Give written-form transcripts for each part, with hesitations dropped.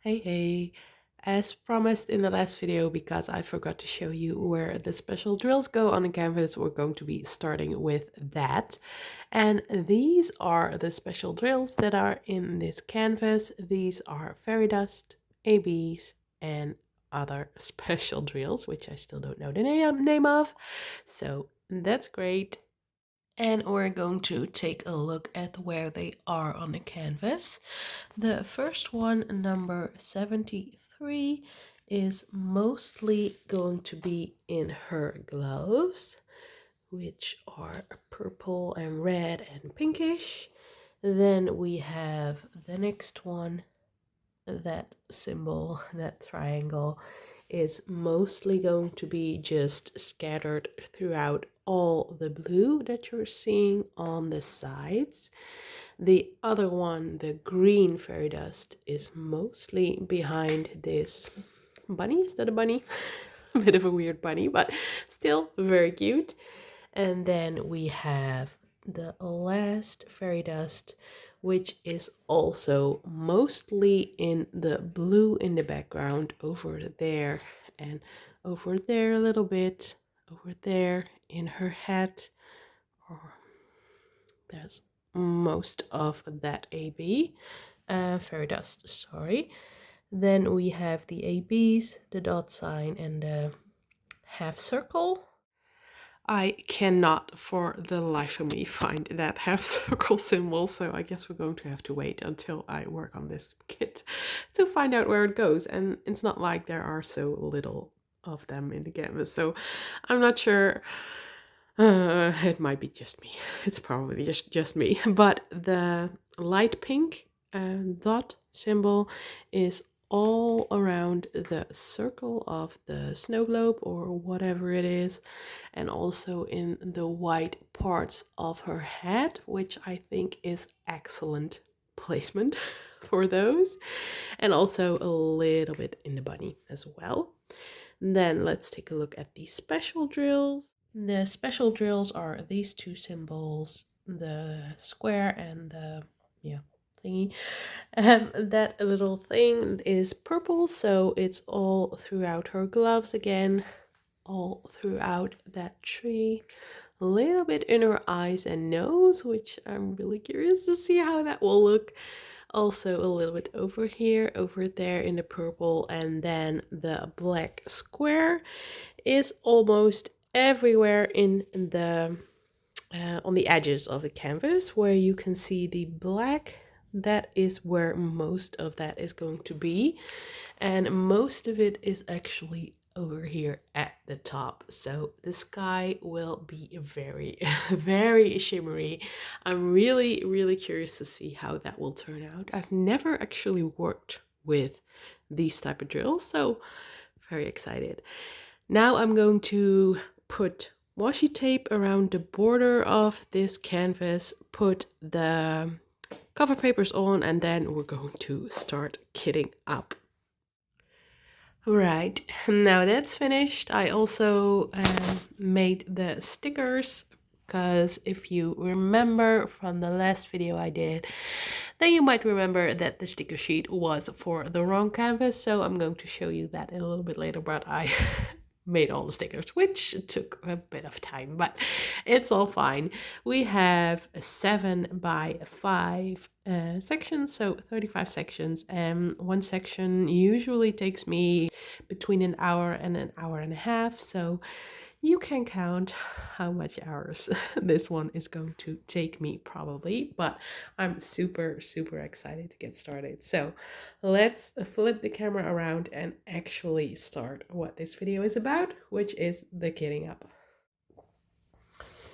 Hey, as promised in the last video, because I forgot to show you where the special drills go on the canvas, we're going to be starting with that. And these are the special drills that are in this canvas. These are fairy dust, ABs, and other special drills, which I still don't know the name of. So that's great. And we're going to take a look at where they are on the canvas. The first one, number 73, is mostly going to be in her gloves, which are purple and red and pinkish. Then we have the next one. That symbol, that triangle, is mostly going to be just scattered throughout all the blue that you're seeing on the sides. The other one, the green fairy dust, is mostly behind this bunny. Is that a bunny? A bit of a weird bunny, but still very cute. And then we have the last fairy dust, which is also mostly in the blue in the background over there and over there a little bit, over there in her hat. Or there's most of that AB, fairy dust, sorry. Then we have the ABs, the dot sign, and the half circle. I cannot for the life of me find that half circle symbol, so I guess we're going to have to wait until I work on this kit to find out where it goes. And it's not like there are so little of them in the canvas, so I'm not sure. It might be just me. It's probably just me. But the light pink dot symbol is all around the circle of the snow globe or whatever it is, and also in the white parts of her head, which I think is excellent placement for those, and also a little bit in the bunny as well. Then let's take a look at the special drills. The special drills are these two symbols, the square and the thingy. That little thing is purple, so it's all throughout her gloves again, all throughout that tree, a little bit in her eyes and nose, which I'm really curious to see how that will look. Also a little bit over here, over there in the purple, and then the black square is almost everywhere in the on the edges of the canvas where you can see the black. That is where most of that is going to be, and most of it is actually over here at the top. So the sky will be very very shimmery. I'm really curious to see how that will turn out. I've never actually worked with these type of drills, so very excited. Now I'm going to put washi tape around the border of this canvas, put the cover papers on, and then we're going to start kitting up. Right, now that's finished. I also made the stickers, because if you remember from the last video I did, then you might remember that the sticker sheet was for the wrong canvas, so I'm going to show you that a little bit later, but I made all the stickers, which took a bit of time, but it's all fine. We have 7 by 5 sections, so 35 sections, and one section usually takes me between an hour and an hour and a half, so you can count how much hours this one is going to take me probably, but I'm super excited to get started. So let's flip the camera around and actually start what this video is about, which is the kitting up.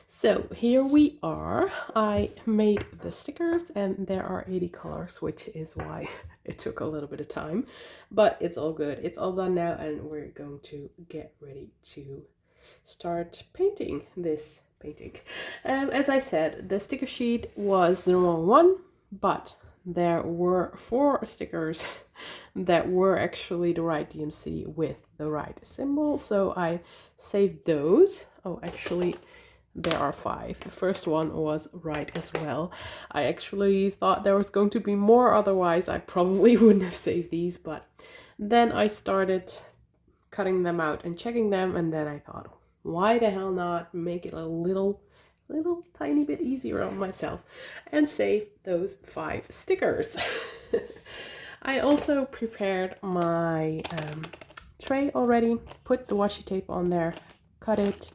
So here we are. I made the stickers and there are 80 colors, which is why it took a little bit of time, but it's all good. It's all done now and we're going to get ready to start painting this painting. As I said, the sticker sheet was the wrong one, but there were 4 stickers that were actually the right DMC with the right symbol, so I saved those. Oh, actually, there are 5. The first one was right as well. I actually thought there was going to be more, otherwise I probably wouldn't have saved these, but then I started cutting them out and checking them, and then I thought, why the hell not make it a little tiny bit easier on myself and save those 5 stickers. I also prepared my tray already, put the washi tape on there, cut it,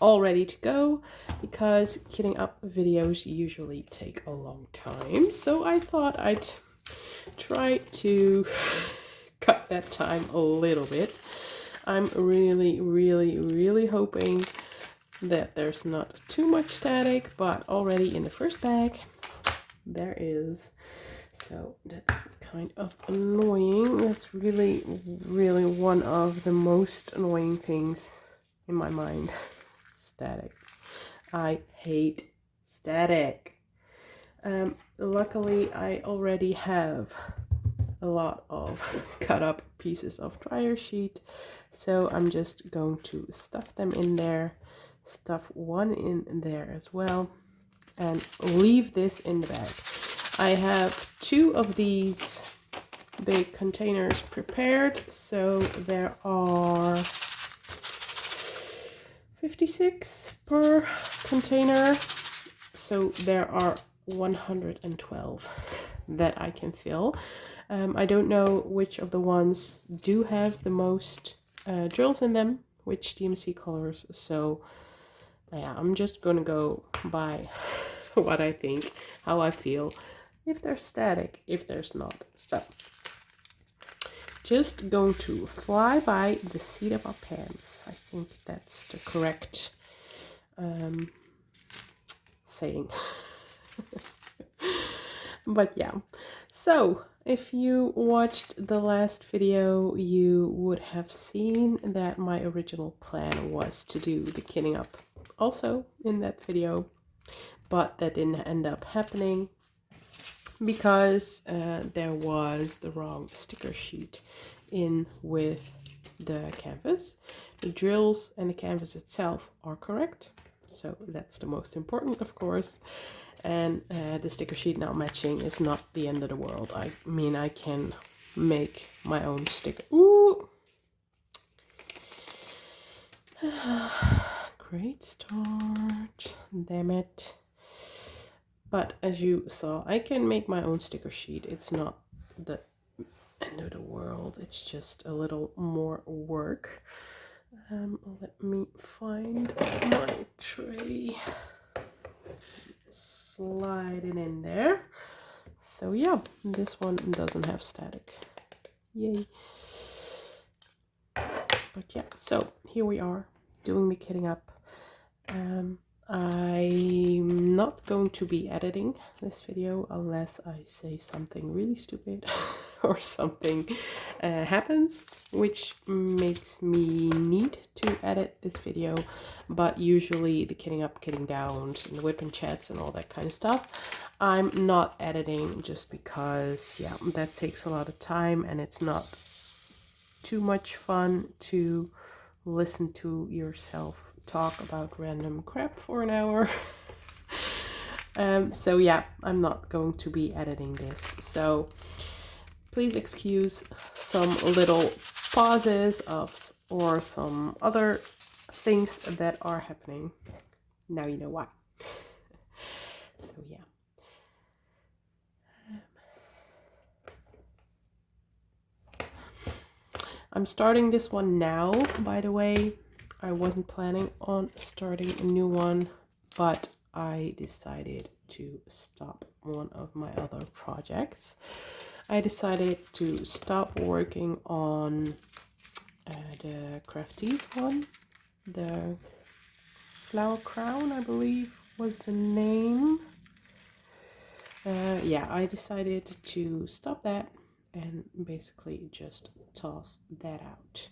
all ready to go, because kitting up videos usually take a long time. So I thought I'd try to cut that time a little bit. I'm really hoping that there's not too much static, but already in the first bag there is. So that's kind of annoying. That's really one of the most annoying things in my mind. Static. I hate static. Luckily I already have a lot of cut up pieces of dryer sheet, so I'm just going to stuff them in there, stuff one in there as well, and leave this in the bag. I have 2 of these big containers prepared, so there are 56 per container, so there are 112 that I can fill. I don't know which of the ones do have the most drills in them, which DMC colors, so yeah, I'm just gonna go by what I think, how I feel, if there's static, if there's not. So just going to fly by the seat of our pants. I think that's the correct saying. But yeah, so if you watched the last video, you would have seen that my original plan was to do the kitting up also in that video, but that didn't end up happening because there was the wrong sticker sheet in with the canvas. The drills and the canvas itself are correct, so that's the most important, of course. And the sticker sheet not matching is not the end of the world. I mean, I can make my own sticker. Ooh! Great start. Damn it. But as you saw, I can make my own sticker sheet. It's not the end of the world. It's just a little more work. Let me find my tray. Slide it in there. So yeah, this one doesn't have static. Yay. But yeah, so here we are doing the kitting up. I'm not going to be editing this video unless I say something really stupid or something happens which makes me need to edit this video. But usually the kitting up, kitting downs, and the whip and chats and all that kind of stuff, I'm not editing just because, yeah, that takes a lot of time and it's not too much fun to listen to yourself talk about random crap for an hour. So yeah, I'm not going to be editing this, so please excuse some little pauses of or some other things that are happening. Now you know why. So yeah. I'm starting this one now, by the way. I wasn't planning on starting a new one, but I decided to stop one of my other projects. I decided to stop working on the Crafties one. The Flower Crown, I believe, was the name. Yeah, I decided to stop that and basically just toss that out,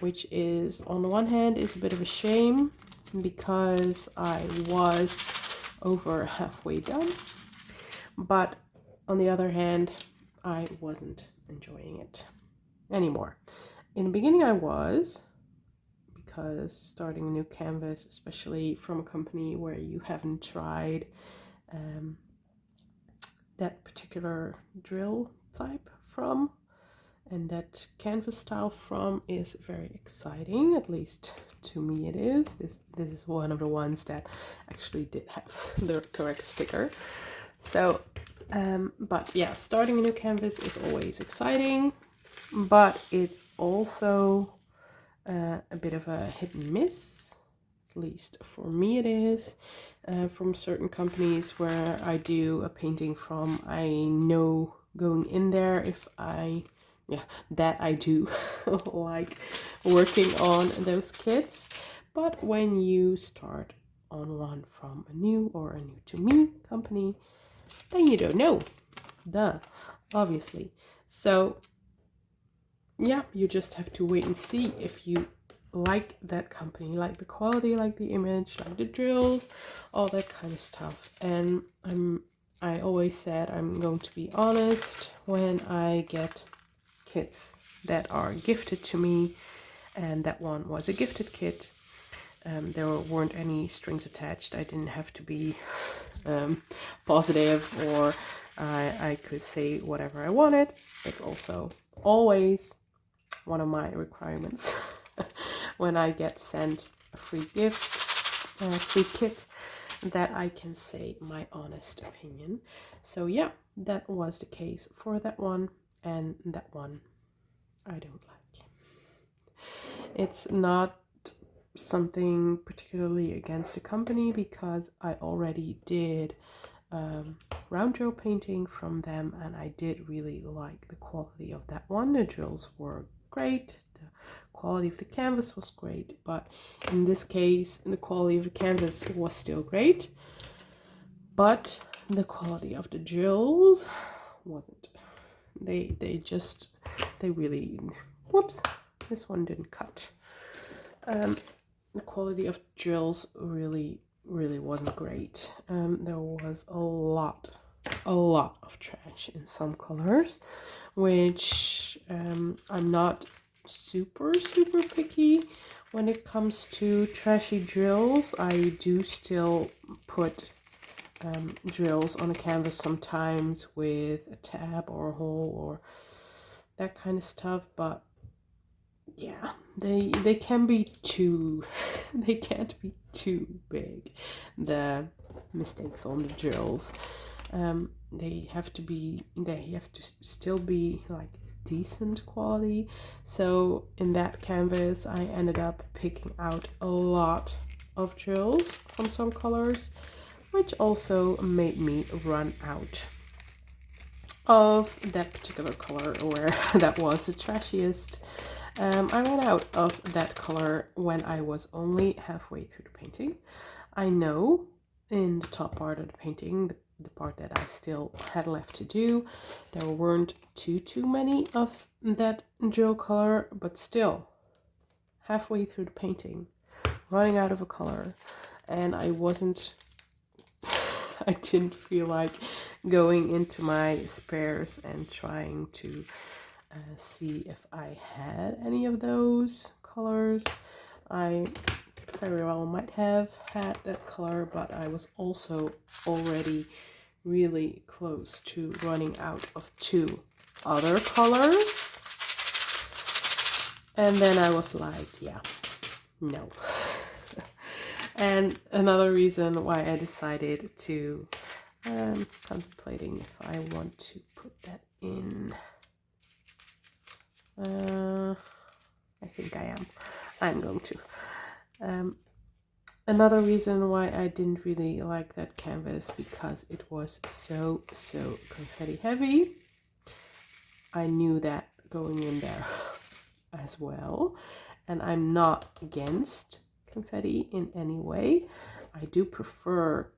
which is, on the one hand, is a bit of a shame because I was over halfway done, but on the other hand, I wasn't enjoying it anymore. In the beginning I was, because starting a new canvas, especially from a company where you haven't tried that particular drill type from and that canvas style from, is very exciting. At least to me it is. This is one of the ones that actually did have the correct sticker. So but yeah, starting a new canvas is always exciting, but it's also a bit of a hit and miss. At least for me it is. From certain companies where I do a painting from, I know going in there if that I do like working on those kits. But when you start on one from a new to me company, then you don't know. Duh, obviously. So yeah, you just have to wait and see if you like that company, like the quality, like the image, like the drills, all that kind of stuff. And I always said I'm going to be honest when I get kits that are gifted to me, and that one was a gifted kit. There weren't any strings attached. I didn't have to be positive, or I could say whatever I wanted. It's also always one of my requirements when I get sent a free gift, a free kit, that I can say my honest opinion. So yeah, that was the case for that one, and that one I don't like. It's not something particularly against the company, because I already did round drill painting from them, and I did really like the quality of that one. The drills were great, the quality of the canvas was great, but in this case the quality of the canvas was still great, but the quality of the drills wasn't. They really, whoops, this one didn't cut. The quality of drills really wasn't great. There was a lot of trash in some colors, which I'm not super picky when it comes to trashy drills. I do still put drills on a canvas sometimes with a tab or a hole or that kind of stuff, but yeah, they can be too they can't be too big, the mistakes on the drills. They have to still be like decent quality. So in that canvas I ended up picking out a lot of drills from some colors, which also made me run out of that particular color, where that was the trashiest. I ran out of that color when I was only halfway through the painting. I know in the top part of the painting, the part that I still had left to do, there weren't too many of that drill color, but still, halfway through the painting, running out of a color, and I didn't feel like going into my spares and trying to see if I had any of those colors. I very well might have had that color, but I was also already really close to running out of 2 other colors. And then I was like, yeah, no. And another reason why I decided to contemplating if I want to put that in. I think I'm going to. Another reason why I didn't really like that canvas, because it was so confetti heavy. I knew that going in there as well, and I'm not against confetti in any way. I do prefer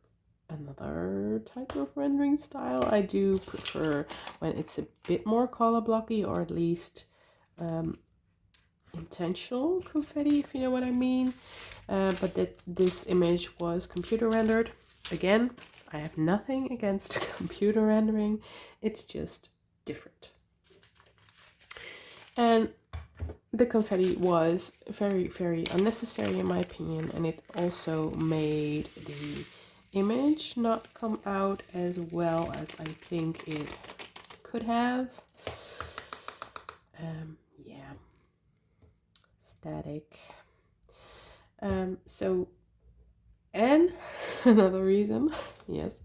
another type of rendering style. I do prefer when it's a bit more color blocky, or at least intentional confetti, if you know what I mean. But that this image was computer rendered. Again, I have nothing against computer rendering, it's just different. And the confetti was very, very unnecessary in my opinion, and it also made the image not come out as well as I think it could have. Yeah, static. So, and another reason, yes,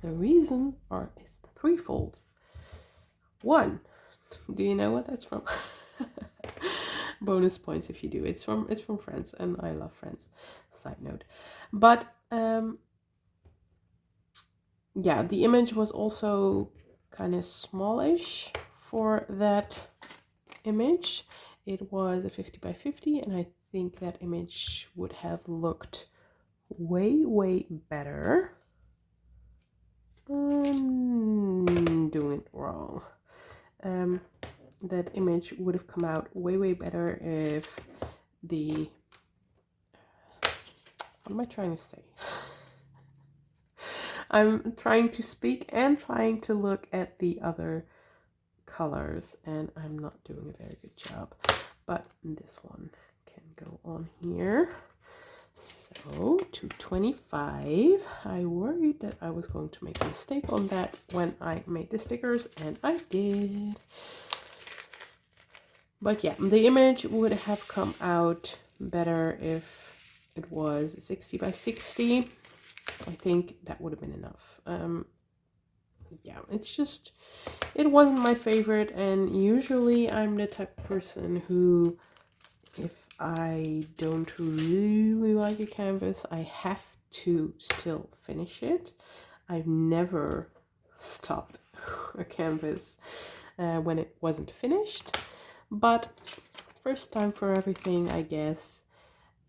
the reason is threefold. One, do you know what that's from? Bonus points if you do. It's from France, and I love France. Side note, but yeah, the image was also kind of smallish for that image. It was a 50 by 50, and I think that image would have looked way better. I'm doing it wrong. That image would have come out way better if the, what am I trying to say? I'm trying to speak and trying to look at the other colors, and I'm not doing a very good job, but this one can go on here. So 225. I worried that I was going to make a mistake on that when I made the stickers, and I did. But yeah, the image would have come out better if it was 60 by 60. I think that would have been enough. Yeah, it's just, it wasn't my favorite, and usually I'm the type of person who, if I don't really like a canvas, I have to still finish it. I've never stopped a canvas when it wasn't finished, but first time for everything, I guess.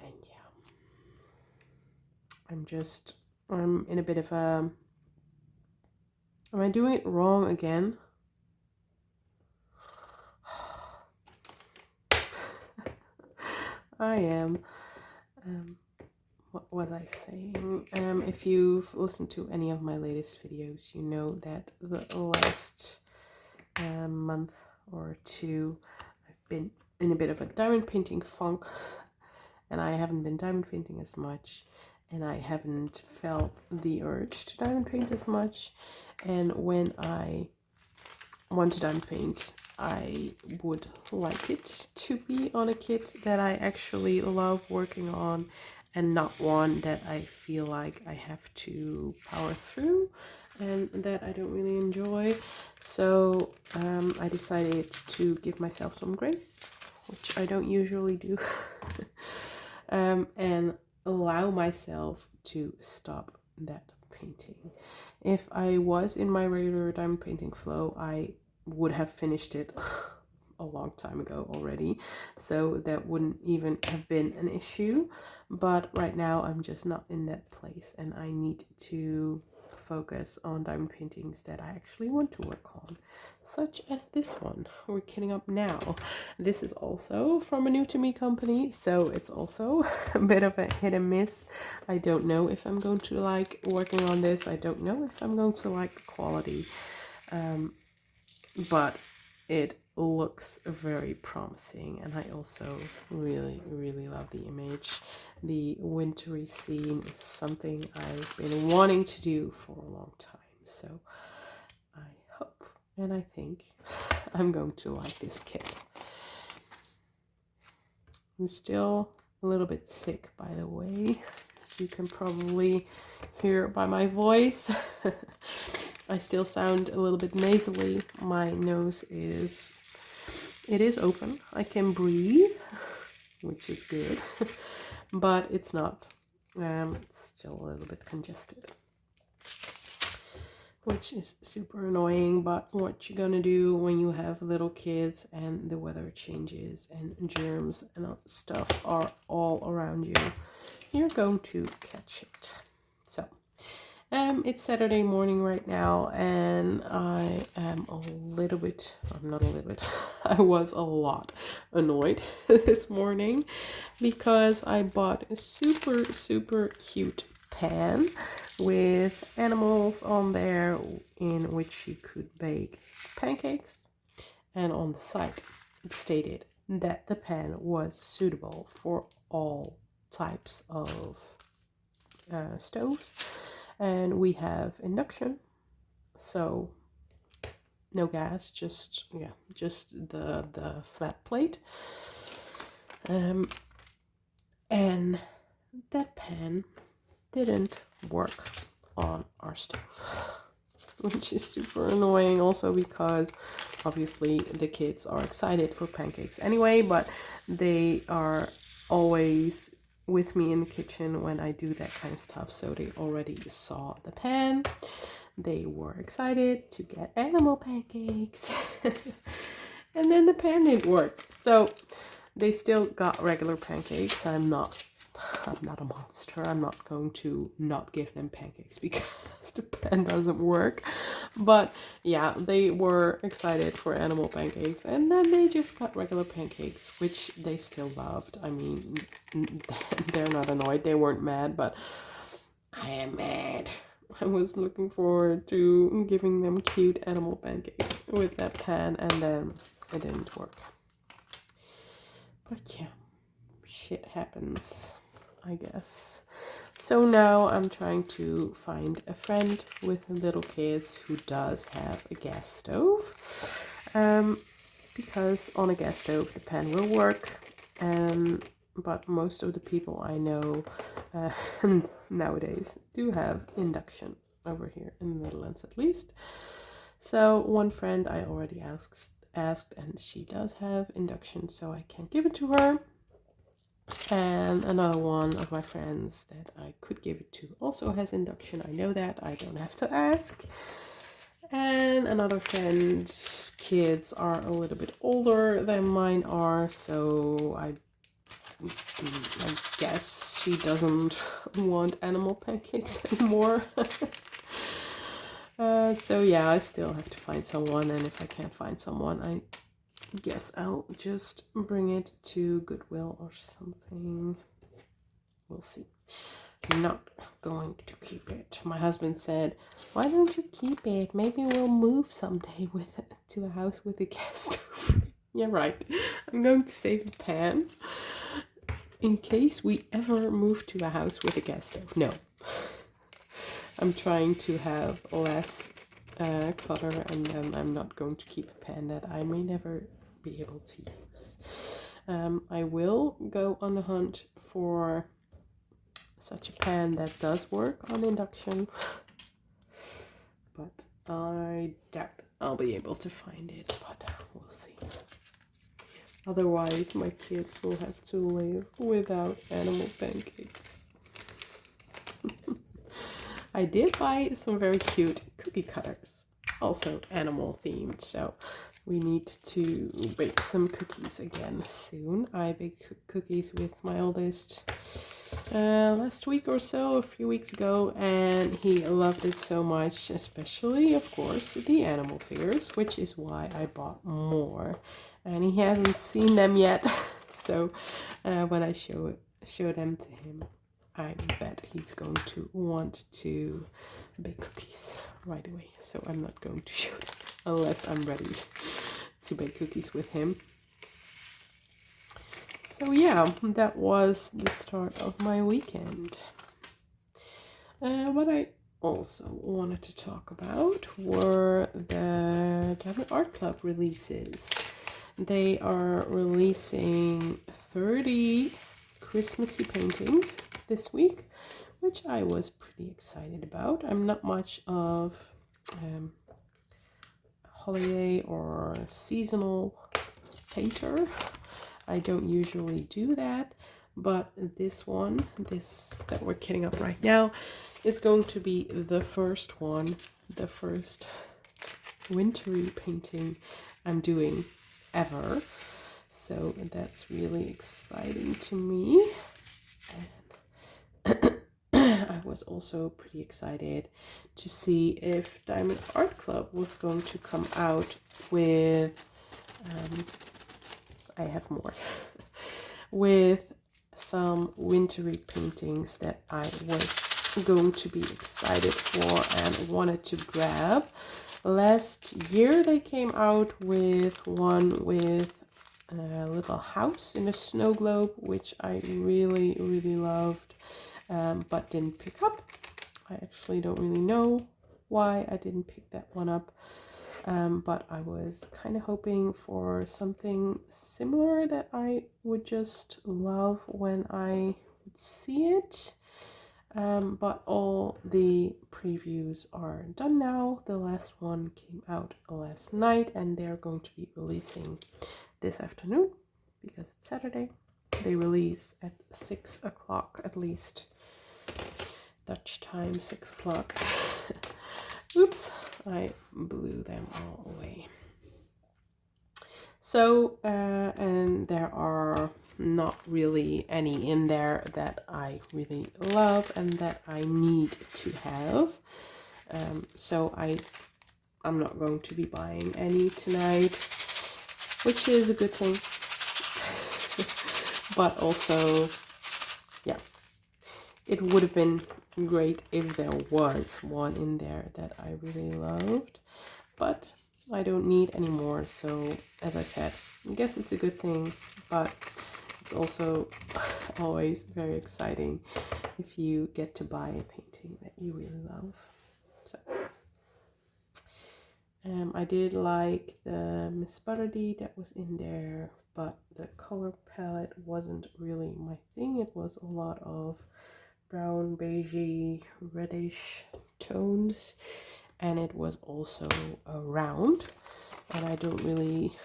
And yeah, I'm in a bit of a, am I doing it wrong again? I am. What was I saying? If you've listened to any of my latest videos, you know that the last month or two, I've been in a bit of a diamond painting funk, and I haven't been diamond painting as much, and I haven't felt the urge to diamond paint as much. And when I want to diamond paint, I would like it to be on a kit that I actually love working on, and not one that I feel like I have to power through and that I don't really enjoy. So I decided to give myself some grace, which I don't usually do, and allow myself to stop that painting. If I was in my regular diamond painting flow, I would have finished it a long time ago already, so that wouldn't even have been an issue. But right now I'm just not in that place, and I need to focus on diamond paintings that I actually want to work on, such as this one we're kitting up now. This is also from a new to me company, so it's also a bit of a hit and miss. I don't know if I'm going to like working on this. I don't know if I'm going to like the quality, but it looks very promising, and I also really love the image. The wintry scene is something I've been wanting to do for a long time, so I hope and I think I'm going to like this kit. I'm still a little bit sick, by the way, as you can probably hear by my voice. I still sound a little bit nasally. My nose is, it is open. I can breathe, which is good, but it's not. It's still a little bit congested, which is super annoying. But what you gonna do when you have little kids and the weather changes and germs and stuff are all around you? You're going to catch it. So it's Saturday morning right now, and I am a little bit, I'm not a little bit, I was a lot annoyed this morning because I bought a super cute pan with animals on there in which you could bake pancakes, and on the side it stated that the pan was suitable for all types of stoves. And we have induction, so no gas, just the flat plate. And that pan didn't work on our stove, which is super annoying, also because obviously the kids are excited for pancakes anyway, but they are always with me in the kitchen when I do that kind of stuff, so they already saw the pan. They were excited to get animal pancakes. And then the pan didn't work, so they still got regular pancakes. I'm not a monster. I'm not going to not give them pancakes because the pan doesn't work. But yeah, they were excited for animal pancakes, and then they just got regular pancakes, which they still loved. I mean, they're not annoyed. They weren't mad, but I am mad. I was looking forward to giving them cute animal pancakes with that pan, and then it didn't work. But yeah, shit happens, I guess. So now I'm trying to find a friend with little kids who does have a gas stove. Because on a gas stove the pan will work, but most of the people I know nowadays do have induction, over here in the Netherlands at least. So one friend I already asked, and she does have induction, so I can give it to her. And another one of my friends that I could give it to also has induction. I know that, I don't have to ask. And another friend's kids are a little bit older than mine are, so I guess she doesn't want animal pancakes anymore. So yeah, I still have to find someone, and if I can't find someone, I guess I'll just bring it to Goodwill or something. We'll see. I'm not going to keep it. My husband said, why don't you keep it? Maybe we'll move someday with it to a house with a gas stove. Yeah, right. I'm going to save a pan in case we ever move to a house with a gas stove. No. I'm trying to have less clutter, and then I'm not going to keep a pan that I may never be able to use. I will go on the hunt for such a pan that does work on induction, but I doubt I'll be able to find it, but we'll see. Otherwise my kids will have to live without animal pancakes. I did buy some very cute cookie cutters, also animal themed, so we need to bake some cookies again soon. I baked cookies with my oldest last week or so, a few weeks ago, and he loved it so much, especially, of course, the animal figures, which is why I bought more. And he hasn't seen them yet, so when I show them to him, I bet he's going to want to bake cookies right away. So I'm not going to show them unless I'm ready to bake cookies with him. So yeah, that was the start of my weekend. What I also wanted to talk about were the Diamond Art Club releases. They are releasing 30 Christmassy paintings this week, which I was pretty excited about. I'm not much of holiday or seasonal painter. I don't usually do that, but this one, that we're kitting up right now, it's going to be the first one, the first wintry painting I'm doing ever. So that's really exciting to me. And I was also pretty excited to see if Diamond Art Club was going to come out with I have more with some wintry paintings that I was going to be excited for and wanted to grab. Last year they came out with one with little house in a snow globe, which I really, really loved, but didn't pick up. I actually don't really know why I didn't pick that one up, but I was kind of hoping for something similar that I would just love when I would see it. But all the previews are done now. The last one came out last night, and they're going to be releasing this afternoon because it's Saturday. They release at 6 o'clock at least. Dutch time, 6 o'clock. Oops, I blew them all away. So, and there are not really any in there that I really love and that I need to have. So I'm not going to be buying any tonight, which is a good thing. But also, yeah, it would have been great if there was one in there that I really loved, but I don't need any more. So as I said, I guess it's a good thing, but it's also always very exciting if you get to buy a painting that you really love. So I did like the Miss Butterdy that was in there, but the color palette wasn't really my thing. It was a lot of brown, beigey, reddish tones, and it was also a round, and I don't really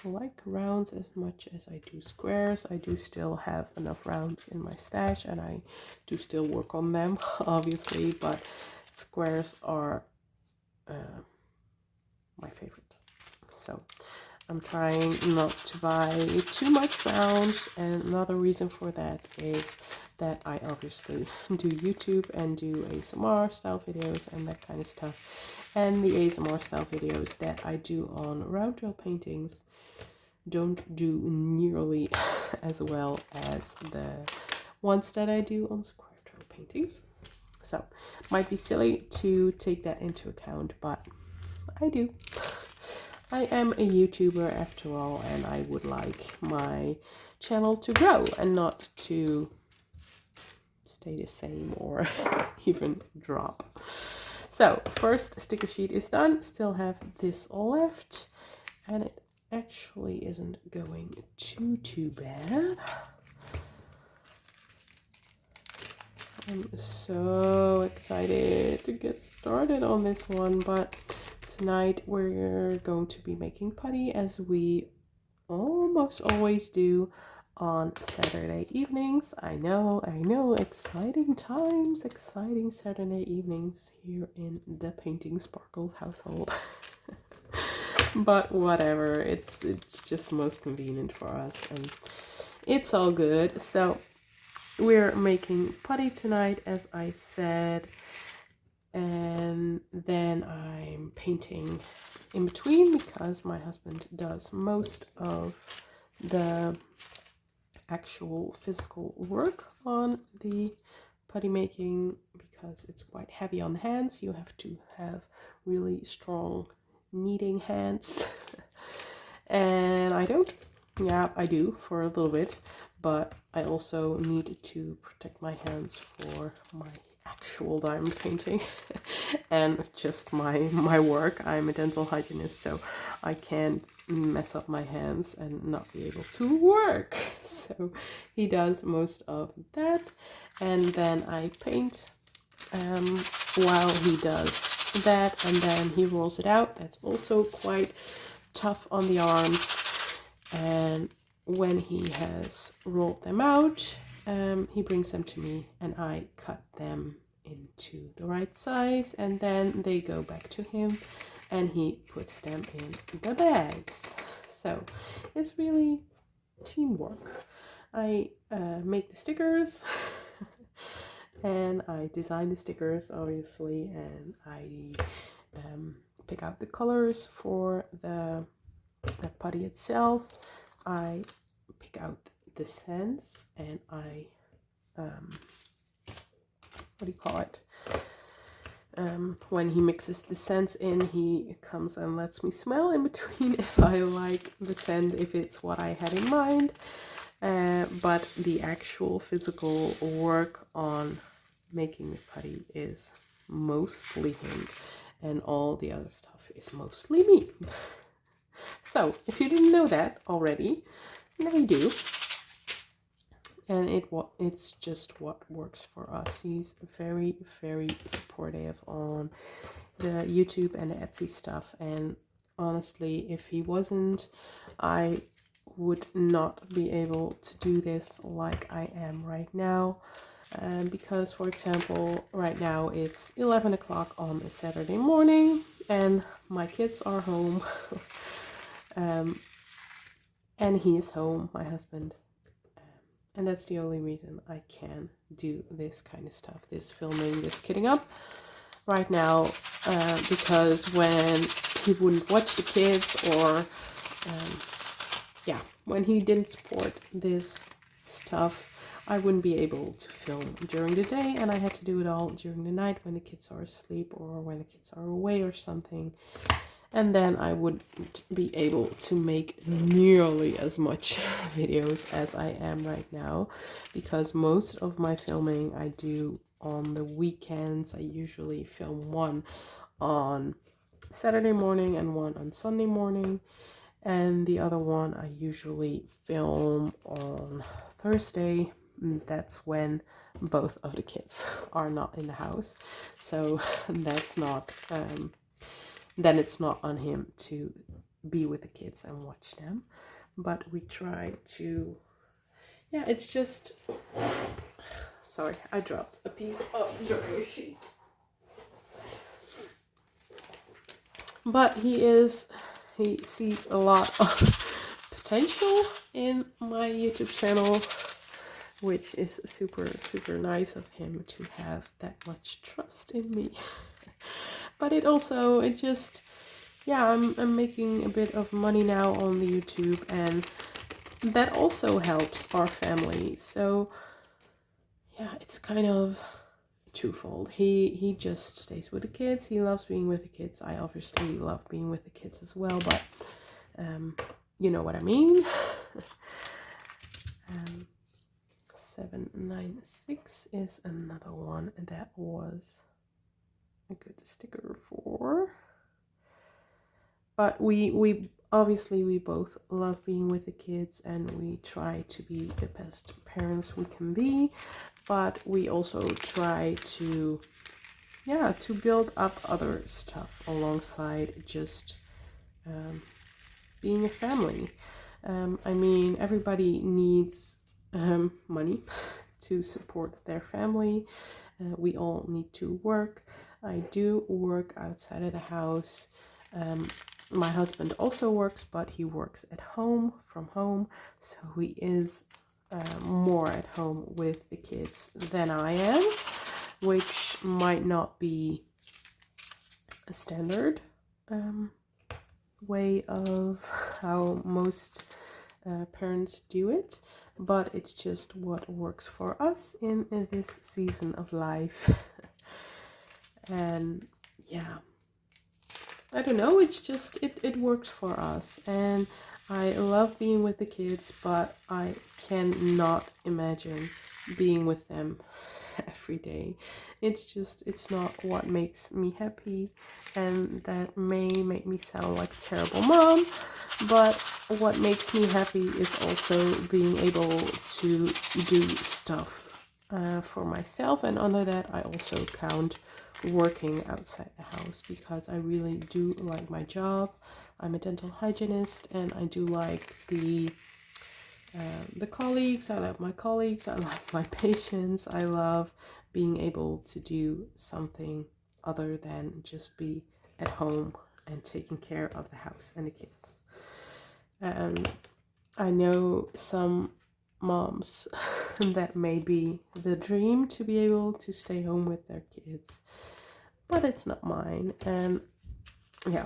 like rounds as much as I do squares. I do still have enough rounds in my stash, and I do still work on them, obviously, but squares are my favorite. So I'm trying not to buy too much rounds, and another reason for that is that I obviously do YouTube and do ASMR style videos and that kind of stuff, and the ASMR style videos that I do on round drill paintings don't do nearly as well as the ones that I do on square drill paintings. So might be silly to take that into account, but I do. I am a YouTuber after all, and I would like my channel to grow and not to stay the same or even drop. So first sticker sheet is done. Still have this left, and it actually isn't going too bad. I'm so excited to get started on this one, but tonight we're going to be making putty, as we almost always do on Saturday evenings. I know, exciting times, exciting Saturday evenings here in the Painting.Sparkles household. But whatever, it's just most convenient for us, and it's all good. So we're making putty tonight, as I said, and then I'm painting in between because my husband does most of the actual physical work on the putty making, because it's quite heavy on the hands. You have to have really strong kneading hands. And I don't. Yeah, I do for a little bit, but I also need to protect my hands for my actual diamond painting and just my work. I'm a dental hygienist, so I can't mess up my hands and not be able to work. So he does most of that, and then I paint while he does that, and then he rolls it out. That's also quite tough on the arms. And when he has rolled them out, he brings them to me, and I cut them into the right size, and then they go back to him, and he puts them in the bags. So it's really teamwork. I make the stickers and I design the stickers, obviously, and I pick out the colors for the putty itself. I pick out the scents, and I what do you call it, when he mixes the scents in, he comes and lets me smell in between if I like the scent, if it's what I had in mind. But the actual physical work on making the putty is mostly him, and all the other stuff is mostly me. So if you didn't know that already, now you do. And it's just what works for us. He's very, very supportive on the YouTube and the Etsy stuff, and honestly, if he wasn't, I would not be able to do this like I am right now. Because, for example, right now it's 11 o'clock on a Saturday morning and my kids are home. And he is home, my husband. And that's the only reason I can do this kind of stuff, this filming, this kitting up right now, because when he wouldn't watch the kids, or when he didn't support this stuff, I wouldn't be able to film during the day, and I had to do it all during the night when the kids are asleep or when the kids are away or something. And then I wouldn't be able to make nearly as much videos as I am right now, because most of my filming I do on the weekends. I usually film one on Saturday morning and one on Sunday morning, and the other one I usually film on Thursday. That's when both of the kids are not in the house, so that's not then it's not on him to be with the kids and watch them. But we try to, it's just, sorry, I dropped a piece of dryer sheet. But he sees a lot of potential in my YouTube channel, which is super, super nice of him to have that much trust in me. But I'm making a bit of money now on the YouTube, and that also helps our family. So yeah, it's kind of twofold. He just stays with the kids. He loves being with the kids. I obviously love being with the kids as well, but you know what I mean. 796 is another one that was a good sticker for. But we obviously both love being with the kids, and we try to be the best parents we can be, but we also try to build up other stuff alongside just being a family. I mean, everybody needs money to support their family. We all need to work. I do work outside of the house. My husband also works, but he works at home, from home, so he is more at home with the kids than I am, which might not be a standard way of how most parents do it, but it's just what works for us in this season of life. And yeah, I don't know, it's just, it works for us, and I love being with the kids, but I cannot imagine being with them every day. It's not what makes me happy, and that may make me sound like a terrible mom, but what makes me happy is also being able to do stuff for myself, and under that I also count working outside the house, because I really do like my job. I'm a dental hygienist, and I do like the colleagues. I love my colleagues. I love my patients. I love being able to do something other than just be at home and taking care of the house and the kids. I know some moms that may be the dream, to be able to stay home with their kids, but it's not mine. And yeah,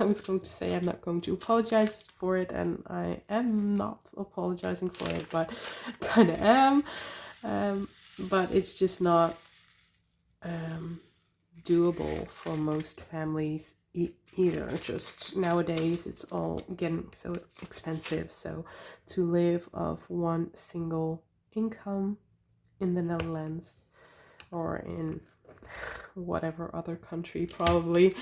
I was going to say I'm not going to apologize for it, and I am not apologizing for it, but kind of am. But it's just not doable for most families either. Just nowadays it's all getting so expensive, so to live off one single income in the Netherlands or in whatever other country probably,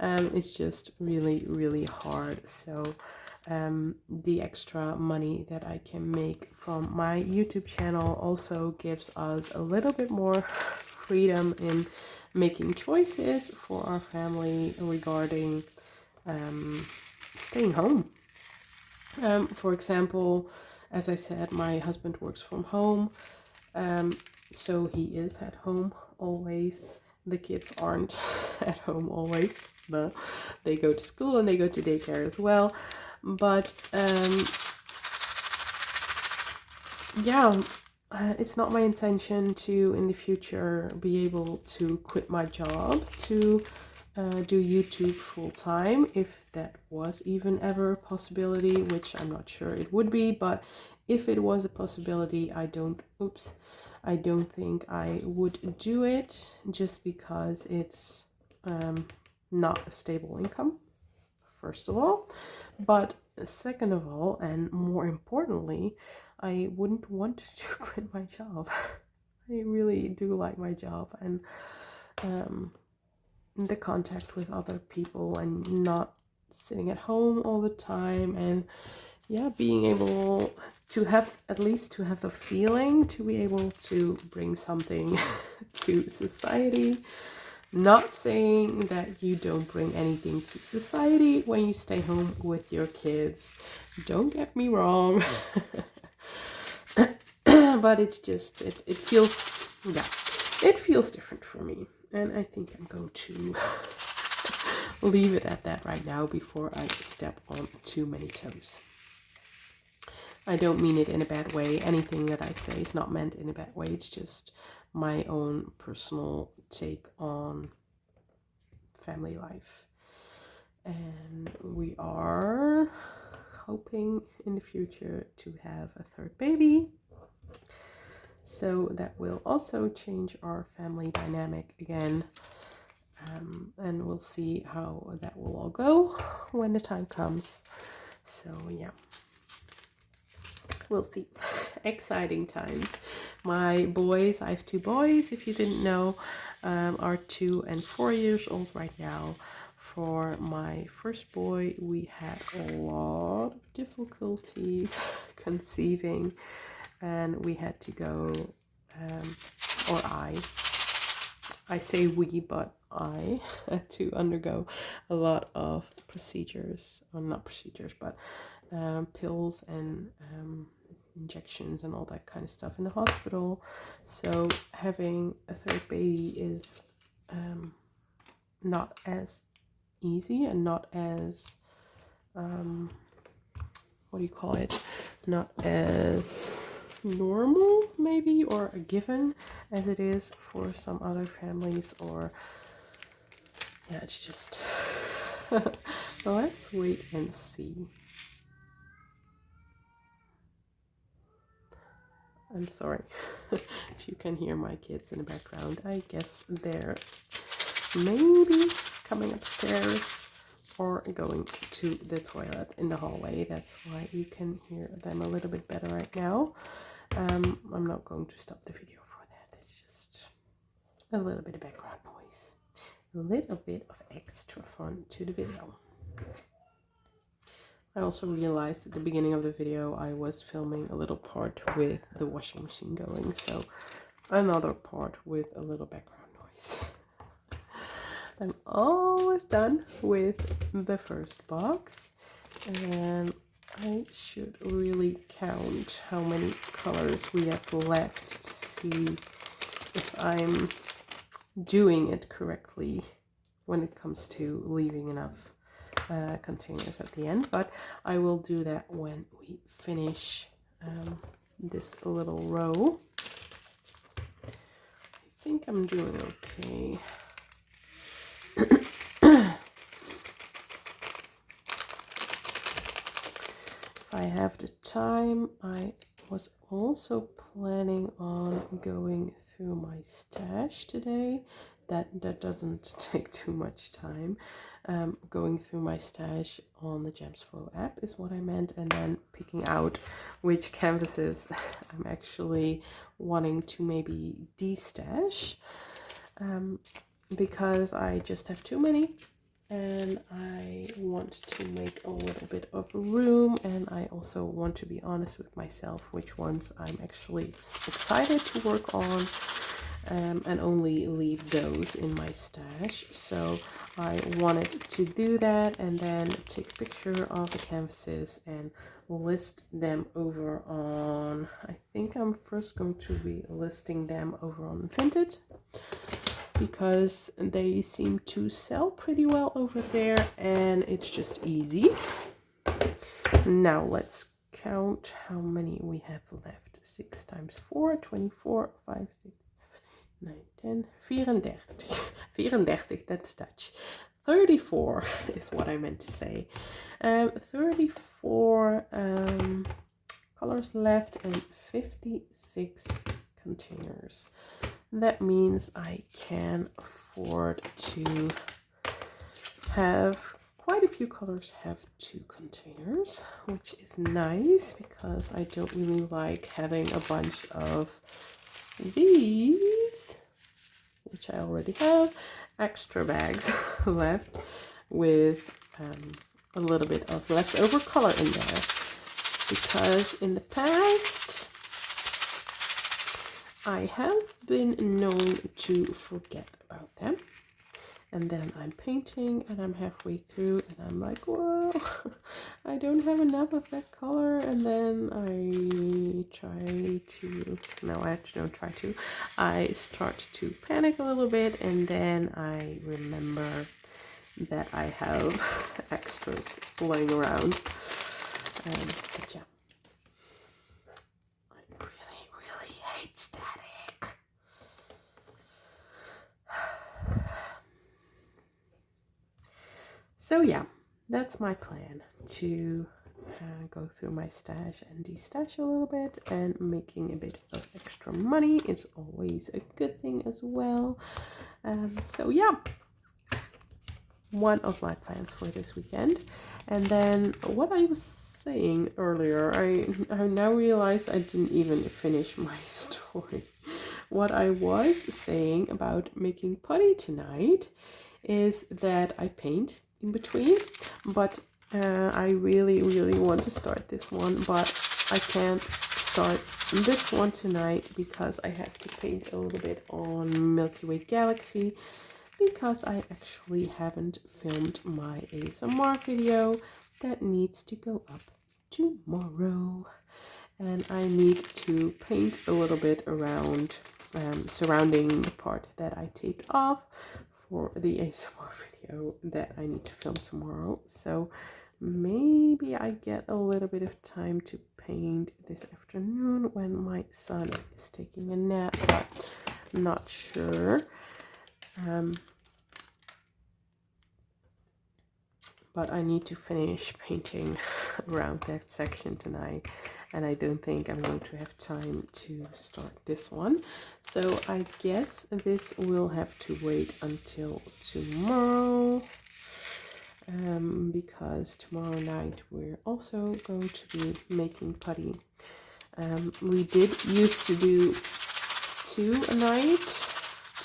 it's just really, really hard. So the extra money that I can make from my YouTube channel also gives us a little bit more freedom in making choices for our family regarding staying home. For example, as I said, my husband works from home, so he is at home always. The kids aren't at home always, but they go to school and they go to daycare as well. But yeah, it's not my intention to in the future be able to quit my job to do YouTube full time, if that was even ever a possibility, which I'm not sure it would be. But if it was a possibility, I don't think I would do it, just because it's not a stable income, first of all. But second of all, and more importantly, I wouldn't want to quit my job. I really do like my job, and the contact with other people and not sitting at home all the time, and yeah, being able to have, at least to have the feeling to be able to bring something to society. Not saying that you don't bring anything to society when you stay home with your kids, don't get me wrong. But it's just, it feels, yeah, it feels different for me, and I think I'm going to leave it at that right now before I step on too many toes. I don't mean it in a bad way. Anything that I say is not meant in a bad way. It's just my own personal take on family life. And we are hoping in the future to have a third baby. So that will also change our family dynamic again. And we'll see how that will all go when the time comes. So yeah, we'll see. Exciting times. My boys, I have 2 boys, if you didn't know, are 2 and 4 years old right now. For my first boy, we had a lot of difficulties conceiving, and we had to go, or I say we, but I had to undergo a lot of procedures, or not procedures, but pills and injections and all that kind of stuff in the hospital. So having a third baby is not as easy, and not as what do you call it, not as normal maybe, or a given as it is for some other families. Or yeah, it's just let's wait and see. I'm sorry if you can hear my kids in the background. I guess they're maybe coming upstairs or going to the toilet in the hallway. That's why you can hear them a little bit better right now. I'm not going to stop the video for that. It's just a little bit of background noise. A little bit of extra fun to the video. I also realized at the beginning of the video I was filming a little part with the washing machine going, so another part with a little background noise. I'm almost done with the first box, and I should really count how many colors we have left to see if I'm doing it correctly when it comes to leaving enough containers at the end. But I will do that when we finish this little row. I think I'm doing okay. If I have the time, I was also planning on going through my stash today. that doesn't take too much time. Going through my stash on the Gems Flow app is what I meant, and then picking out which canvases I'm actually wanting to maybe destash, because I just have too many and I want to make a little bit of room, and I also want to be honest with myself which ones I'm actually excited to work on, and only leave those in my stash. So I wanted to do that and then take a picture of the canvases and list them over on, I think I'm first going to be listing them over on Vinted, because they seem to sell pretty well over there and it's just easy. Now let's count how many we have left. 6 times 4, 24, 5, 6, 9, 10, 34. 34, that's Dutch. 34 is what I meant to say. 34 colors left and 56 containers. That means I can afford to have quite a few colors have 2 containers, which is nice because I don't really like having a bunch of these, which I already have, extra bags left with a little bit of leftover color in there, because in the past I have been known to forget about them, and then I'm painting and I'm halfway through and I'm like, whoa, I don't have enough of that color, and then I I start to panic a little bit, and then I remember that I have extras lying around. But yeah, I really hate static. So yeah, that's my plan, to go through my stash and destash a little bit, and making a bit of extra money is always a good thing as well. So yeah, one of my plans for this weekend. And then what I was saying earlier, I now realize I didn't even finish my story. What I was saying about making putty tonight is that I paint in between, but I really want to start this one, but I can't start this one tonight because I have to paint a little bit on Milky Way Galaxy, because I actually haven't filmed my ASMR video that needs to go up tomorrow, and I need to paint a little bit around surrounding the part that I taped off for the ASMR video that I need to film tomorrow. So maybe I get a little bit of time to paint this afternoon when my son is taking a nap, but I'm not sure. But I need to finish painting around that section tonight, and I don't think I'm going to have time to start this one. So I guess this will have to wait until tomorrow, because tomorrow night we're also going to be making putty. We did used to do 2 a night,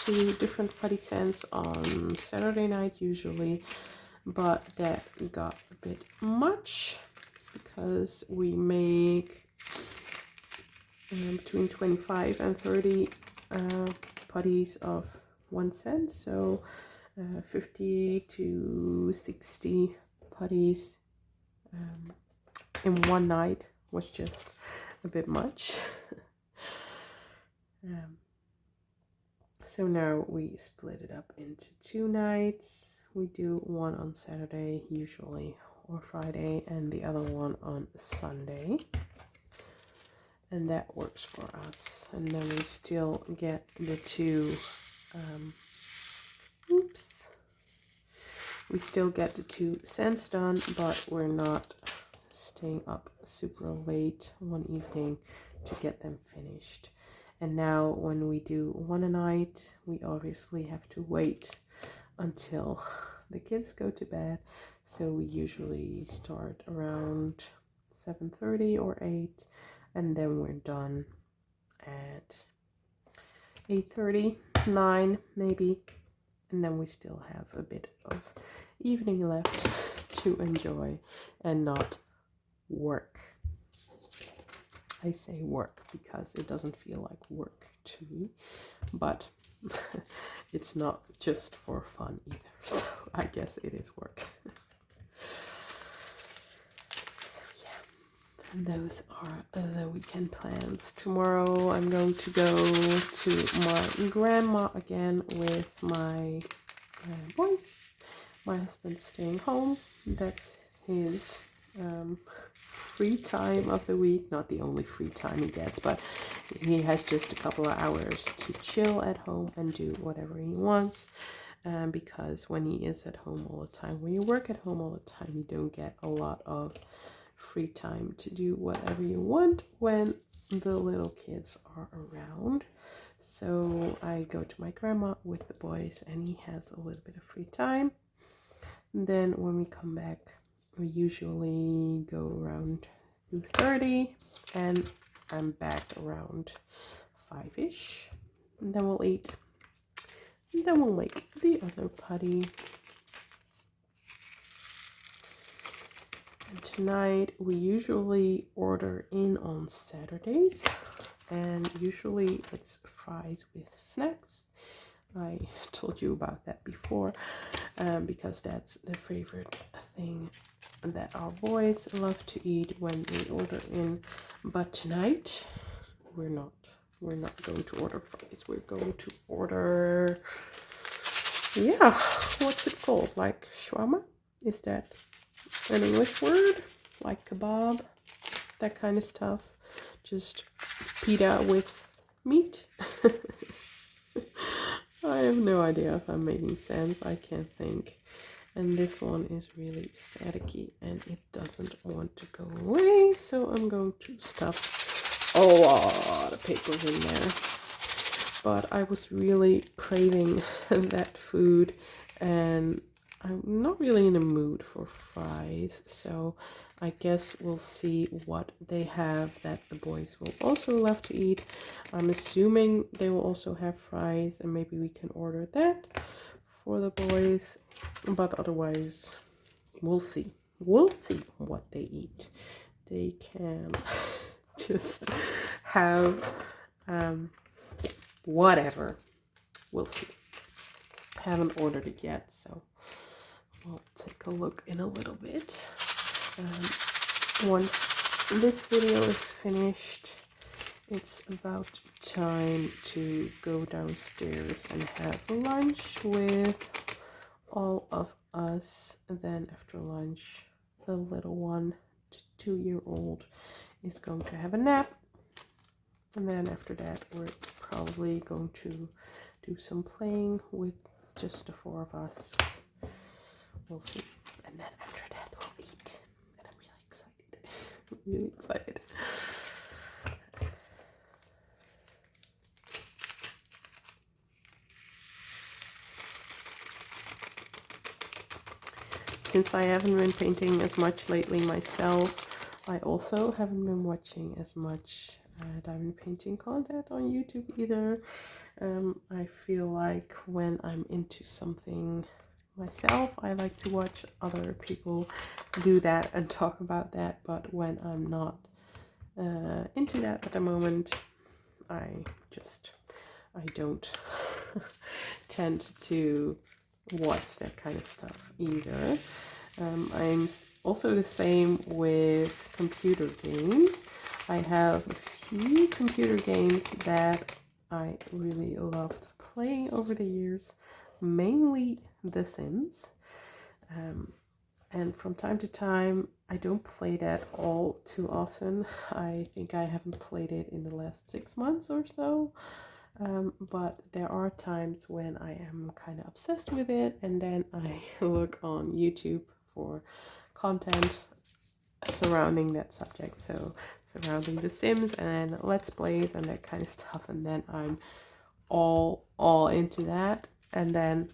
2 different putty scents on Saturday night usually, but that got a bit much because we make between 25 and 30 putties of 1 cent, so 50 to 60 putties in one night was just a bit much. So now we split it up into 2 nights. We do one on Saturday usually, or Friday, and the other one on Sunday, and that works for us. And then we still get the 2 we still get the 2 scents done, but we're not staying up super late one evening to get them finished. And now when we do one a night, we obviously have to wait until the kids go to bed. So we usually start around 7:30 or 8, and then we're done at 8:30, 9 maybe. And then we still have a bit of evening left to enjoy and not work. I say work because it doesn't feel like work to me, but it's not just for fun either, so I guess it is work. So yeah, those are the weekend plans. Tomorrow I'm going to go to my grandma again with my boys. My husband's staying home. That's his free time of the week. Not the only free time he gets, but he has just a couple of hours to chill at home and do whatever he wants. Because when he is at home all the time, when you work at home all the time, you don't get a lot of free time to do whatever you want when the little kids are around. So I go to my grandma with the boys, and he has a little bit of free time. And then when we come back, we usually go around 2:30, and I'm back around 5-ish. And then we'll eat. And then we'll make the other putty. And tonight we usually order in on Saturdays, and usually it's fries with snacks. I told you about that before, because that's the favorite thing that our boys love to eat when we order in. But tonight we're not going to order fries. We're going to order, yeah, what's it called? Like shawarma? Is that an English word? Like kebab? That kind of stuff. Just pita with meat. I have no idea if I'm making sense. I can't think. And this one is really staticky and it doesn't want to go away. So I'm going to stuff a lot of papers in there. But I was really craving that food, and I'm not really in a mood for fries. So I guess we'll see what they have that the boys will also love to eat. I'm assuming they will also have fries, and maybe we can order that for the boys. But otherwise, we'll see. We'll see what they eat. They can just have whatever. We'll see. Haven't ordered it yet, so we'll take a look in a little bit. Once this video is finished, it's about time to go downstairs and have lunch with all of us. And then after lunch, the little one, 2-year-old, is going to have a nap. And then after that, we're probably going to do some playing with just the 4 of us. We'll see. And then after that, we'll eat. And I'm really excited. Really excited. Since I haven't been painting as much lately myself, I also haven't been watching as much diamond painting content on YouTube either. I feel like when I'm into something myself, I like to watch other people do that and talk about that, but when I'm not into that at the moment, I don't tend to watch that kind of stuff either. I'm also the same with computer games. I have a few computer games that I really loved playing over the years, mainly The Sims. And from time to time, I don't play that all too often. I think I haven't played it in the last 6 months or so. But there are times when I am kind of obsessed with it, and then I look on YouTube for content surrounding that subject. So surrounding The Sims and Let's Plays and that kind of stuff. And then I'm all into that. And then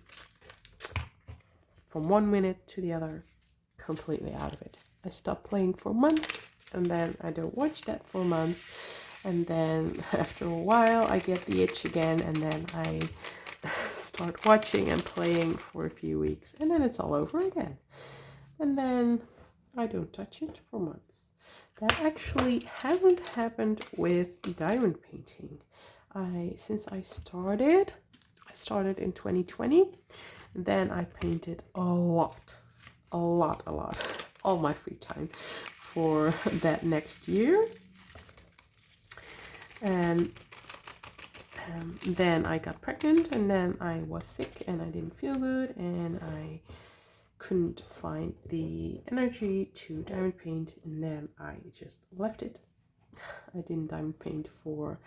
from 1 minute to the other, completely out of it. I stop playing for months, and then I don't watch that for months, and then after a while I get the itch again, and then I start watching and playing for a few weeks, and then it's all over again, and then I don't touch it for months. That actually hasn't happened with diamond painting. Since I started in 2020. Then I painted a lot, all my free time for that next year. And then I got pregnant, and then I was sick and I didn't feel good, and I couldn't find the energy to diamond paint, and then I just left it. I didn't diamond paint for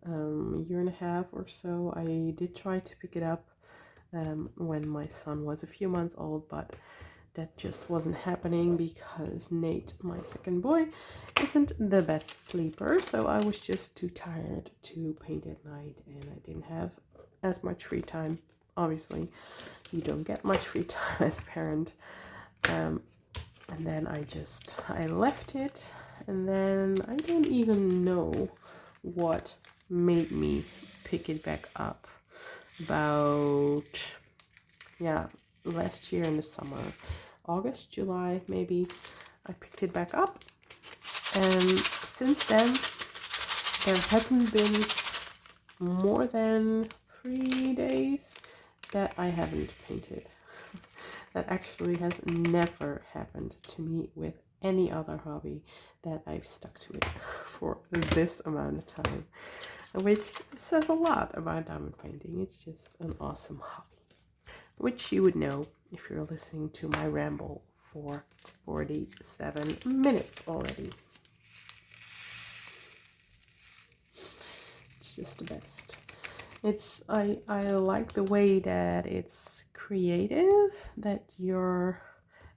a year and a half or so. I did try to pick it up when my son was a few months old, but that just wasn't happening because Nate, my second boy, isn't the best sleeper, so I was just too tired to paint at night, and I didn't have as much free time. Obviously, you don't get much free time as a parent. And then I left it, and then I don't even know what made me pick it back up. About, yeah, last year in the summer, August, July, maybe, I picked it back up. And since then, there hasn't been more than 3 days that I haven't painted. That actually has never happened to me with any other hobby, that I've stuck to it for this amount of time, which says a lot about diamond painting. It's just an awesome hobby, which you would know if you're listening to my ramble for 47 minutes already. It's just the best. I like the way that it's creative, that you're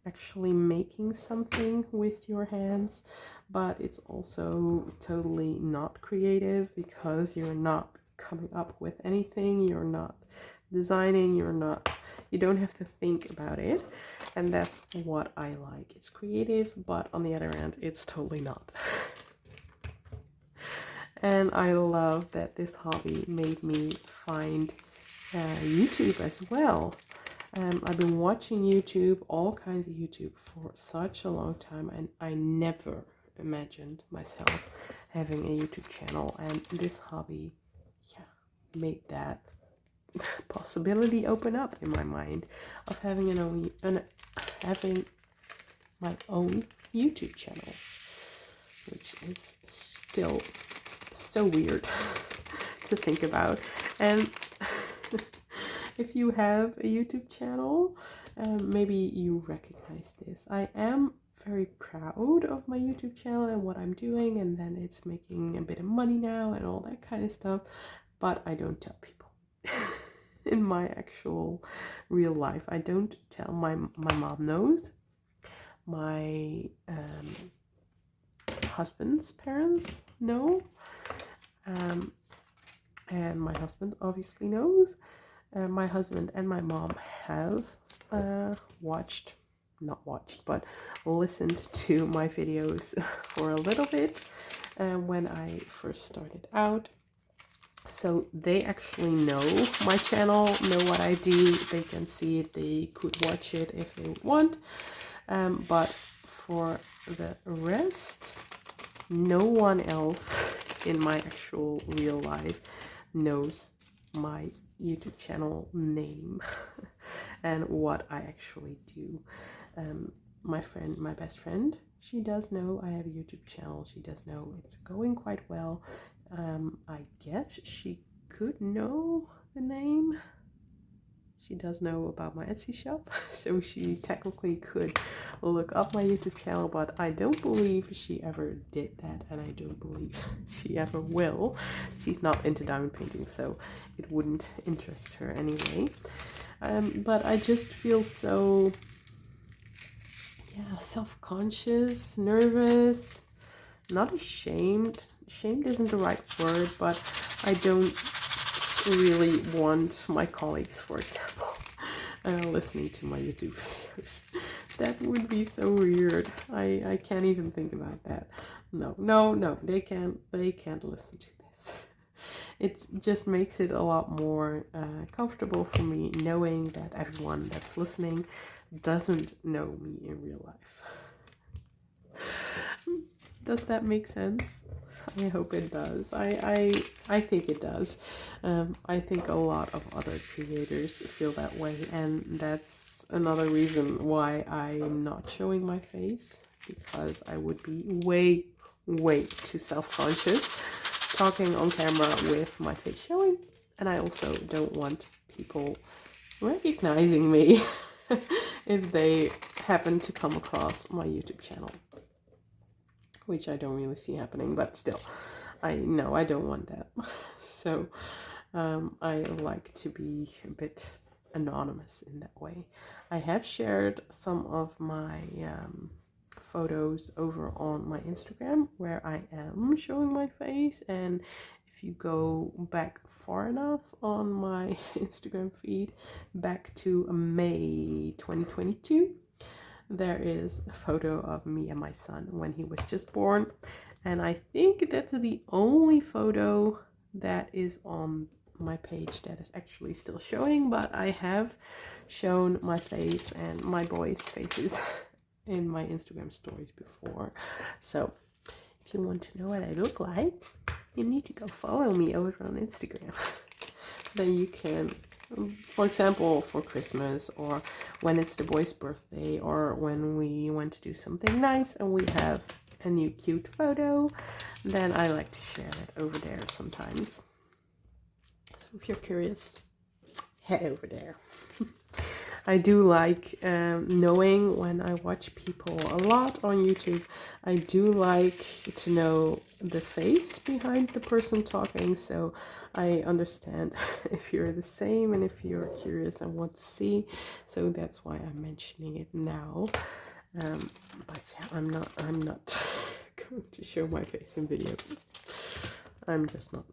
actually making something with your hands, but it's also totally not creative because you're not coming up with anything, you're not designing, you don't have to think about it, and that's what I like. It's creative, but on the other hand, it's totally not. And I love that this hobby made me find YouTube as well. I've been watching YouTube, all kinds of YouTube, for such a long time, and I never imagined myself having a YouTube channel, and this hobby, made that possibility open up in my mind of having having my own YouTube channel, which is still so weird to think about. And if you have a YouTube channel, maybe you recognize this. I am very proud of my YouTube channel and what I'm doing, and then it's making a bit of money now and all that kind of stuff, but I don't tell people. In my actual real life, I don't tell. My mom knows, my husband's parents know, and my husband obviously knows. My husband and my mom have listened to my videos for a little bit when I first started out. So they actually know my channel, know what I do, they can see it, they could watch it if they want. But for the rest, no one else in my actual real life knows my YouTube channel name and what I actually do. My best friend, she does know I have a YouTube channel. She does know it's going quite well. I guess she could know the name. She does know about my Etsy shop, so she technically could look up my YouTube channel, but I don't believe she ever did that, and I don't believe she ever will. She's not into diamond painting, so it wouldn't interest her anyway. But I just feel so, yeah, self-conscious, nervous, not ashamed. Ashamed isn't the right word, but I don't really want my colleagues, for example, listening to my YouTube videos. That would be so weird. I can't even think about that. No, they can't listen to this. It just makes it a lot more comfortable for me knowing that everyone that's listening doesn't know me in real life. Does that make sense? I hope it does. I think it does. I think a lot of other creators feel that way, and that's another reason why I'm not showing my face, because I would be way too self-conscious talking on camera with my face showing, and I also don't want people recognizing me if they happen to come across my YouTube channel, which I don't really see happening, but still, I know I don't want that. So I like to be a bit anonymous in that way. I have shared some of my photos over on my Instagram where I am showing my face, and if you go back far enough on my Instagram feed, back to May 2022, there is a photo of me and my son when he was just born, and I think that's the only photo that is on my page that is actually still showing, but I have shown my face and my boys' faces in my Instagram stories before. So if you want to know what I look like, you need to go follow me over on Instagram. Then you can, for example, for Christmas, or when it's the boy's birthday, or when we want to do something nice and we have a new cute photo, then I like to share it over there sometimes. So if you're curious, head over there. I do like knowing when I watch people a lot on YouTube, I do like to know the face behind the person talking, so I understand if you're the same and if you're curious and want to see. So that's why I'm mentioning it now. But yeah, I'm not going to show my face in videos. I'm just not.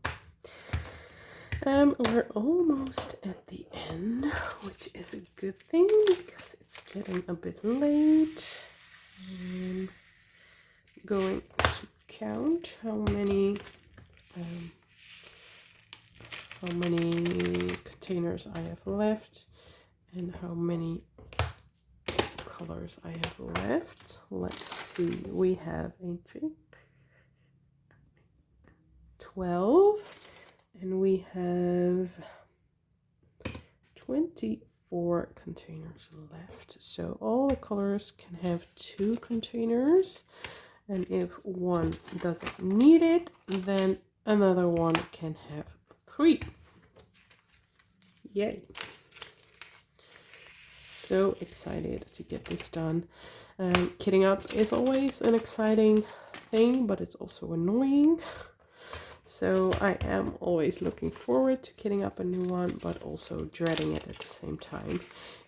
We're almost at the end, which is a good thing because it's getting a bit late. I'm going to count how many containers I have left and how many colors I have left. Let's see, we have 12. And we have 24 containers left. So all the colors can have 2 containers. And if one doesn't need it, then another one can have 3. Yay. So excited to get this done. Kitting up is always an exciting thing, but it's also annoying. So I am always looking forward to kitting up a new one, but also dreading it at the same time,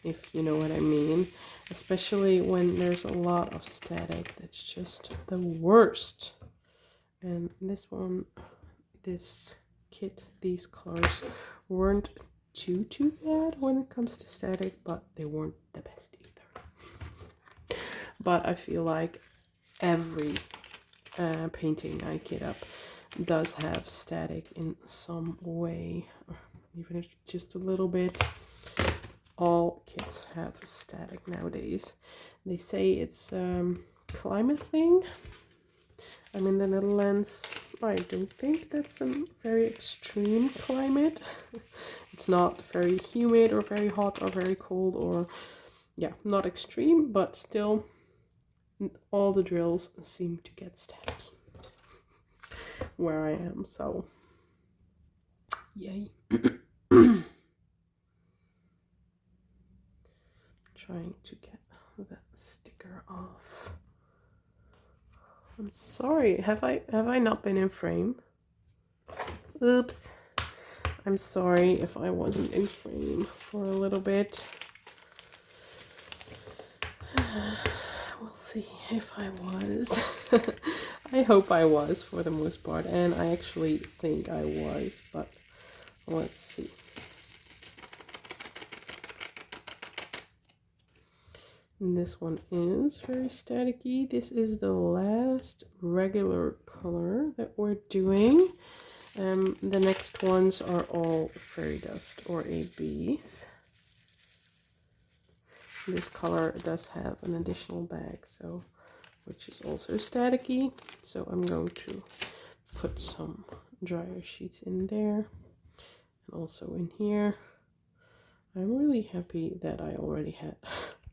if you know what I mean. Especially when there's a lot of static, that's just the worst. And this one, this kit, these colors weren't too bad when it comes to static, but they weren't the best either. But I feel like every painting I kit up does have static in some way, even if just a little bit. All kits have static nowadays. They say it's climate thing. I'm in the Netherlands. I don't think that's a very extreme climate. It's not very humid or very hot or very cold, or yeah, not extreme, but still all the drills seem to get static where I am, so yay. Trying to get that sticker off. I'm sorry, have I not been in frame? Oops. I'm sorry if I wasn't in frame for a little bit. We'll see if I was. I hope I was for the most part, and I actually think I was, but let's see. And this one is very staticky. This is the last regular color that we're doing. The next ones are all fairy dust or ABs. This color does have an additional bag, so which is also staticky. So I'm going to put some dryer sheets in there and also in here. I'm really happy that I already had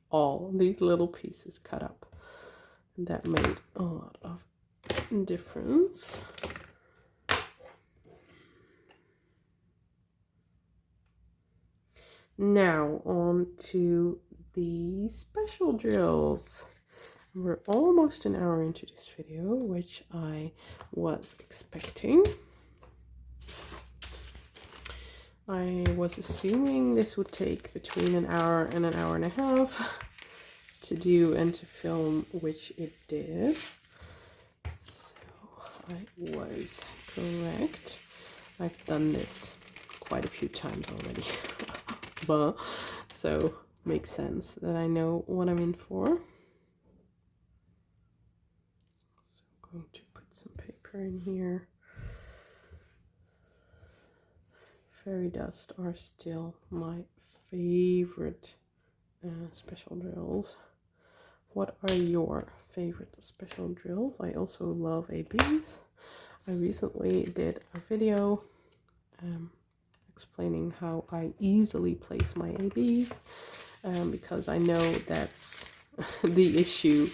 all these little pieces cut up. That made a lot of difference. Now on to the special drills. We're almost an hour into this video, which I was expecting. I was assuming this would take between an hour and an hour and a half to do and to film, which it did. So I was correct. I've done this quite a few times already. But so makes sense that I know what I'm in for. So I'm going to put some paper in here. Fairy dust are still my favorite special drills. What are your favorite special drills? I also love ABs. I recently did a video explaining how I easily place my ABs because I know that's the issue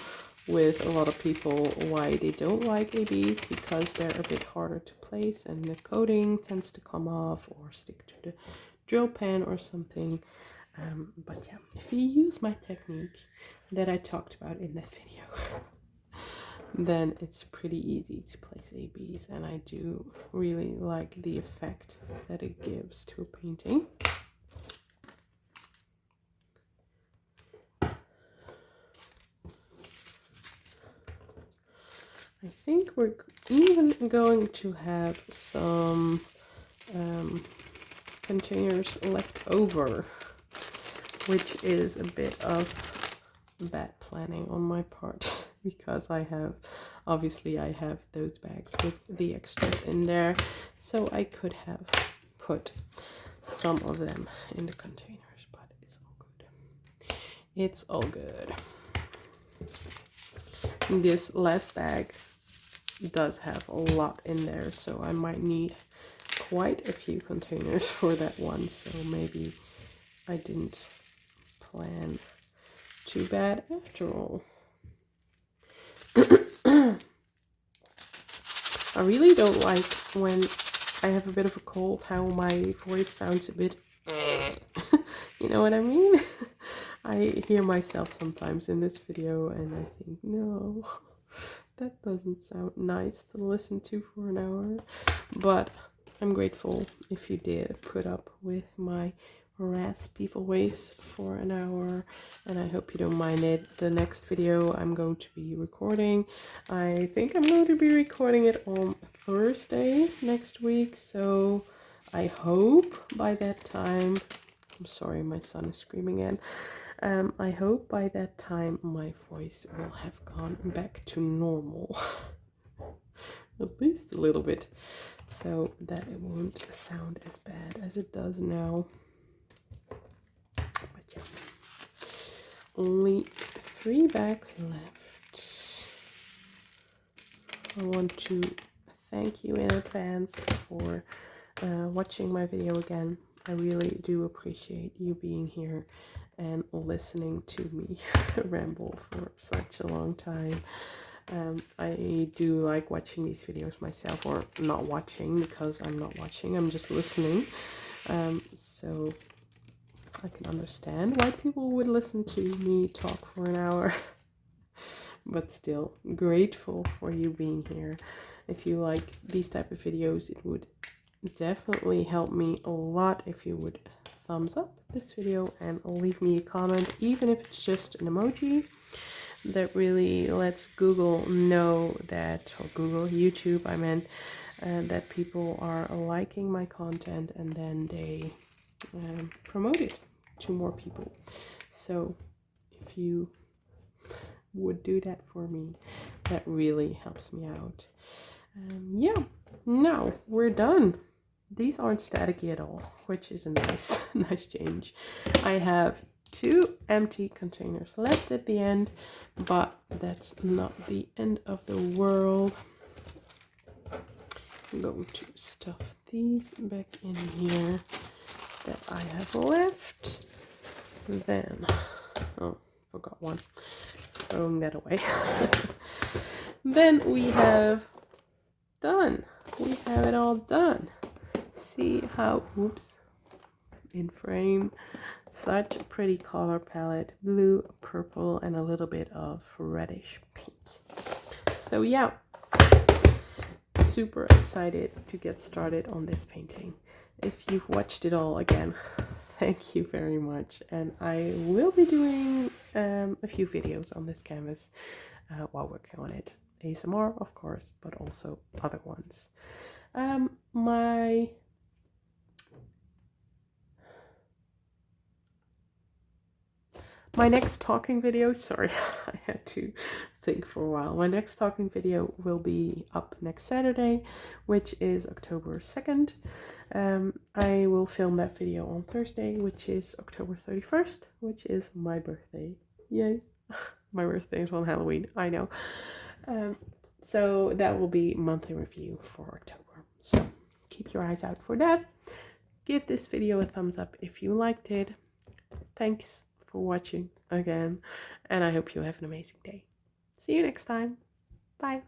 with a lot of people, why they don't like ABs, because they're a bit harder to place and the coating tends to come off or stick to the drill pen or something. But yeah, if you use my technique that I talked about in that video, then it's pretty easy to place ABs, and I do really like the effect that it gives to a painting. I think we're even going to have some containers left over, which is a bit of bad planning on my part because I have those bags with the extras in there, so I could have put some of them in the containers, but it's all good. It's all good. This last bag does have a lot in there, so I might need quite a few containers for that one, so maybe I didn't plan too bad after all. I really don't like when I have a bit of a cold how my voice sounds a bit you know what I mean? I hear myself sometimes in this video and I think, no, that doesn't sound nice to listen to for an hour. But I'm grateful if you did put up with my raspy voice for an hour, and I hope you don't mind it. The next video I'm going to be recording, I think I'm going to be recording it on Thursday next week, so I hope by that time, I'm sorry, my son is screaming again. I hope by that time my voice will have gone back to normal. At least a little bit, so that it won't sound as bad as it does now. But yeah, only 3 bags left. I want to thank you in advance for watching my video again. I really do appreciate you being here and listening to me ramble for such a long time. I do like watching these videos myself, or not watching because I'm not watching, I'm just listening. So I can understand why people would listen to me talk for an hour. But still, grateful for you being here. If you like these type of videos, it would definitely help me a lot if you would thumbs up this video and leave me a comment, even if it's just an emoji. that really lets Google know that, or Google, YouTube, I meant, that people are liking my content, and then they promote it to more people. So if you would do that for me, that really helps me out. Yeah, now we're done. These aren't staticky at all, which is a nice nice change. I have 2 empty containers left at the end, but that's not the end of the world. I'm going to stuff these back in here that I have left. Then, oh, forgot one. Throwing that away. Then we have done. We have it all done. See how, oops, in frame, such a pretty color palette, blue, purple, and a little bit of reddish pink. So yeah, super excited to get started on this painting. If you've watched it all, again, thank you very much. And I will be doing a few videos on this canvas while working on it. ASMR, of course, but also other ones. My next talking video, sorry, I had to think for a while. My next talking video will be up next Saturday, which is October 2nd. I will film that video on Thursday, which is October 31st, which is my birthday. Yay! My birthday is on Halloween, I know. So that will be monthly review for October. So keep your eyes out for that. Give this video a thumbs up if you liked it. Thanks for watching again, and I hope you have an amazing day. See you next time. Bye.